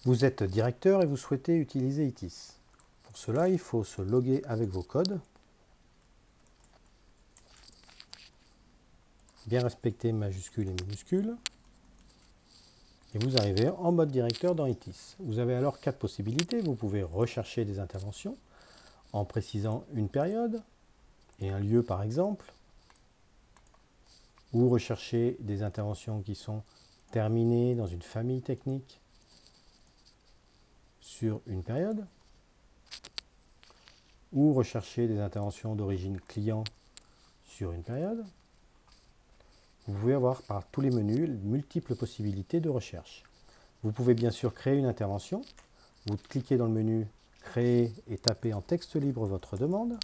Vous êtes directeur et vous souhaitez utiliser ITIS. Pour cela, il faut se loguer avec vos codes, bien respecter majuscules et minuscules, et vous arrivez en mode directeur dans ITIS. Vous avez alors 4 possibilités. Vous pouvez rechercher des interventions en précisant une période et un lieu par exemple, ou rechercher des interventions qui sont terminées dans une famille technique sur une période, ou rechercher des interventions d'origine client sur une période. Vous pouvez avoir par tous les menus multiples possibilités de recherche. Vous pouvez bien sûr créer une intervention. Vous cliquez dans le menu Créer et tapez en texte libre votre demande.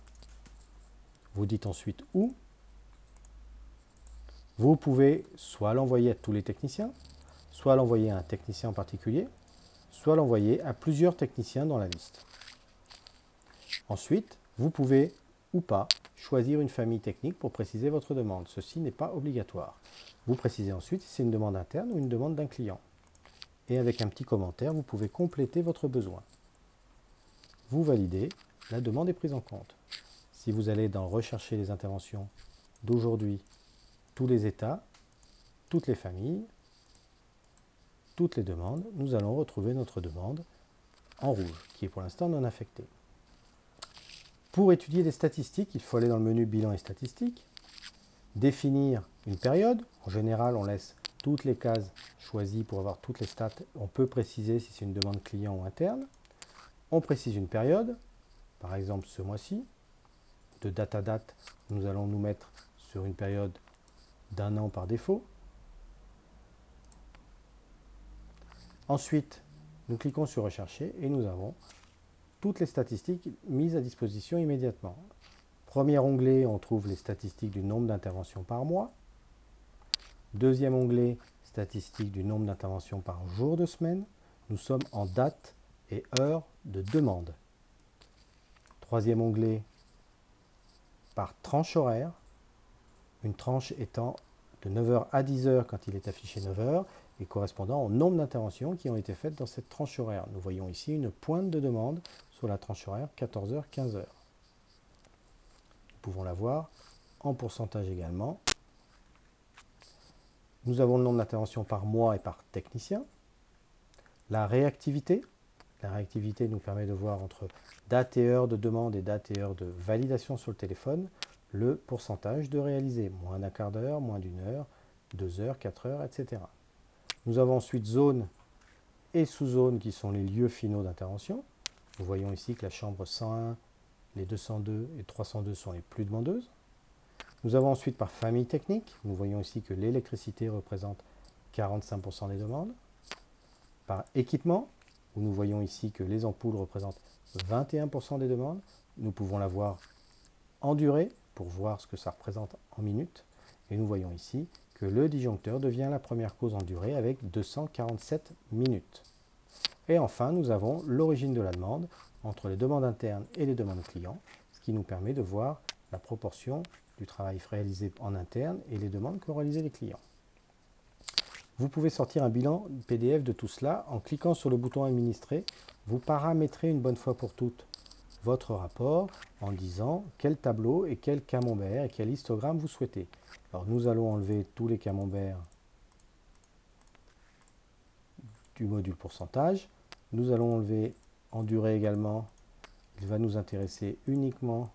Vous dites ensuite où. Vous pouvez soit l'envoyer à tous les techniciens, soit l'envoyer à un technicien en particulier, soit l'envoyer à plusieurs techniciens dans la liste. Ensuite, vous pouvez ou pas choisir une famille technique pour préciser votre demande. Ceci n'est pas obligatoire. Vous précisez ensuite si c'est une demande interne ou une demande d'un client. Et avec un petit commentaire, vous pouvez compléter votre besoin. Vous validez, la demande est prise en compte. Si vous allez dans Rechercher les interventions d'aujourd'hui, tous les états, toutes les familles, toutes les demandes, nous allons retrouver notre demande en rouge, qui est pour l'instant non affectée. Pour étudier les statistiques, il faut aller dans le menu Bilan et statistiques, définir une période. En général, on laisse toutes les cases choisies pour avoir toutes les stats. On peut préciser si c'est une demande client ou interne. On précise une période, par exemple ce mois-ci. De date à date, nous allons nous mettre sur une période d'un an par défaut. Ensuite, nous cliquons sur Rechercher et nous avons toutes les statistiques mises à disposition immédiatement. Premier onglet, on trouve les statistiques du nombre d'interventions par mois. Deuxième onglet, statistiques du nombre d'interventions par jour de semaine. Nous sommes en date et heure de demande. Troisième onglet, par tranche horaire. Une tranche étant de 9 h à 10 h quand il est affiché 9 h et correspondant au nombre d'interventions qui ont été faites dans cette tranche horaire. Nous voyons ici une pointe de demande sur la tranche horaire 14 h 15 h. Nous pouvons la voir en pourcentage également. Nous avons le nombre d'interventions par mois et par technicien. La réactivité. La réactivité nous permet de voir entre date et heure de demande et date et heure de validation sur le téléphone le pourcentage de réalisé. Moins d'un quart d'heure, moins d'une heure, 2 heures, 4 heures, etc. Nous avons ensuite zone et sous-zone qui sont les lieux finaux d'intervention. Nous voyons ici que la chambre 101, les 202 et 302 sont les plus demandeuses. Nous avons ensuite par famille technique. Nous voyons ici que l'électricité représente 45% des demandes. Par équipement, où nous voyons ici que les ampoules représentent 21% des demandes. Nous pouvons la voir en durée pour voir ce que ça représente en minutes. Et nous voyons ici que le disjoncteur devient la première cause en durée avec 247 minutes. Et enfin, nous avons l'origine de la demande entre les demandes internes et les demandes clients, ce qui nous permet de voir la proportion du travail réalisé en interne et les demandes qu'ont réalisé les clients. Vous pouvez sortir un bilan PDF de tout cela en cliquant sur le bouton Administrer. Vous paramétrez une bonne fois pour toutes votre rapport en disant quel tableau et quel camembert et quel histogramme vous souhaitez. Alors nous allons enlever tous les camemberts du module pourcentage. Nous allons enlever en durée également. Il va nous intéresser uniquement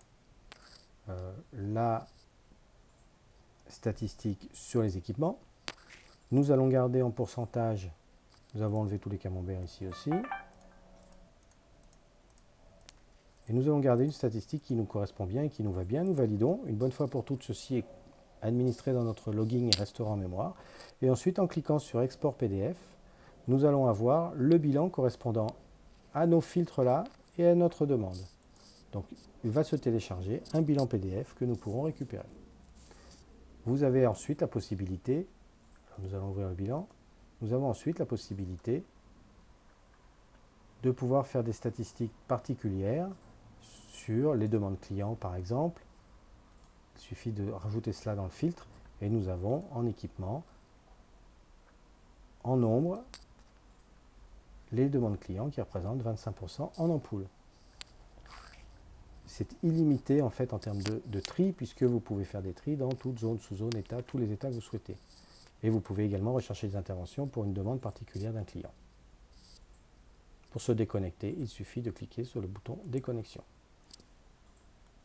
la statistique sur les équipements. Nous allons garder en pourcentage. Nous avons enlevé tous les camemberts ici aussi. Et nous allons garder une statistique qui nous correspond bien et qui nous va bien. Nous validons. Une bonne fois pour toutes, ceci est administré dans notre logging et restera en mémoire. Et ensuite, en cliquant sur Export PDF, nous allons avoir le bilan correspondant à nos filtres là et à notre demande. Donc, il va se télécharger un bilan PDF que nous pourrons récupérer. Vous avez ensuite la possibilité, nous allons ouvrir le bilan, nous avons ensuite la possibilité de pouvoir faire des statistiques particulières sur les demandes clients par exemple. Il suffit de rajouter cela dans le filtre et nous avons en équipement, en nombre, les demandes clients qui représentent 25% en ampoule. C'est illimité en fait en termes de tri, puisque vous pouvez faire des tris dans toute zone, sous-zone, état, tous les états que vous souhaitez. Et vous pouvez également rechercher des interventions pour une demande particulière d'un client. Pour se déconnecter, il suffit de cliquer sur le bouton déconnexion.